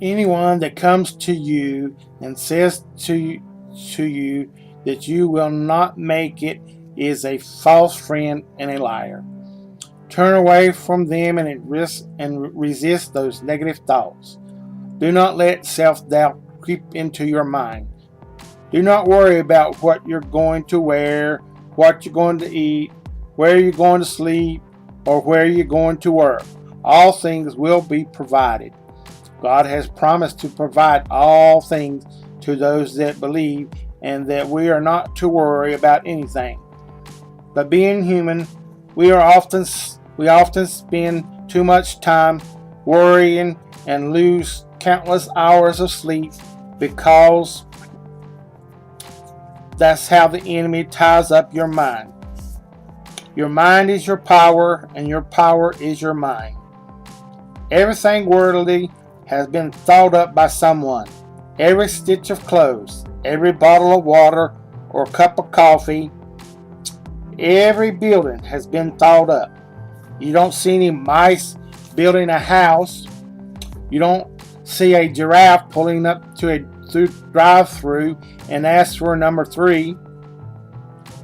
Anyone that comes to you and says to you that you will not make it is a false friend and a liar. Turn away from them and resist those negative thoughts. Do not let self-doubt creep into your mind. Do not worry about what you're going to wear, what you're going to eat, where you're going to sleep, or where you're going to work. All things will be provided. God has promised to provide all things to those that believe, and that we are not to worry about anything. But being human, we often spend too much time worrying and lose countless hours of sleep because that's how the enemy ties up your mind. Your mind is your power, and your power is your mind. Everything worldly has been thought up by someone. Every stitch of clothes, every bottle of water or cup of coffee, every building has been thought up. You don't see any mice building a house. You don't see a giraffe pulling up to a drive-through and ask for number 3.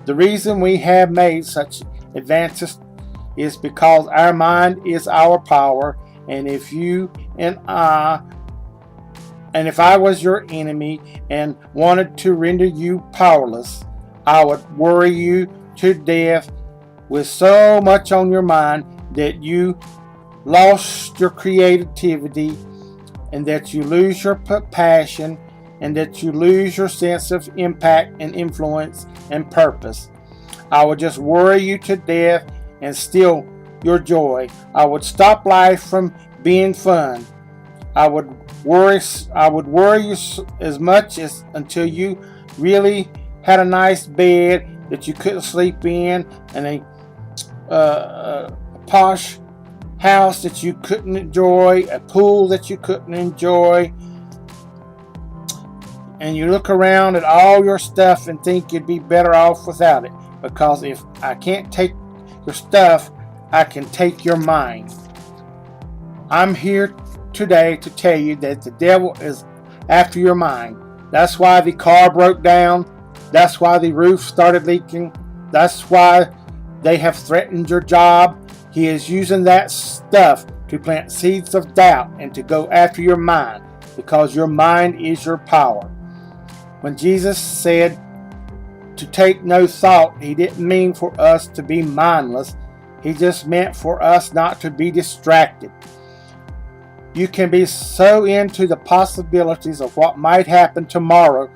The reason we have made such advances is because our mind is our power, and if I was your enemy and wanted to render you powerless, I would worry you to death with so much on your mind that you lost your creativity, and that you lose your passion, and that you lose your sense of impact and influence and purpose. I would just worry you to death and steal your joy. I would stop life from being fun. I would worry you as much as until you really had a nice bed that you couldn't sleep in, and a posh house that you couldn't enjoy, a pool that you couldn't enjoy, and you look around at all your stuff and think you'd be better off without it. Because if I can't take your stuff, I can take your mind. I'm here today to tell you that the devil is after your mind. That's why the car broke down. That's why the roof started leaking. That's why they have threatened your job. He is using that stuff to plant seeds of doubt and to go after your mind, because your mind is your power. When Jesus said to take no thought, he didn't mean for us to be mindless. He just meant for us not to be distracted. You can be so into the possibilities of what might happen tomorrow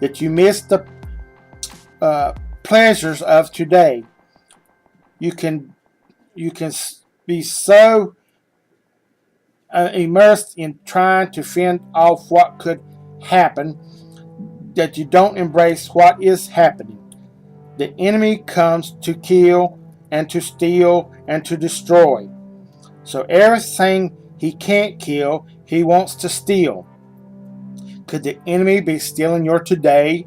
that you miss the pleasures of today. You can be so immersed in trying to fend off what could happen that you don't embrace what is happening. The enemy comes to kill and to steal and to destroy. So everything he can't kill, he wants to steal. Could the enemy be stealing your today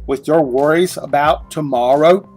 with your worries about tomorrow?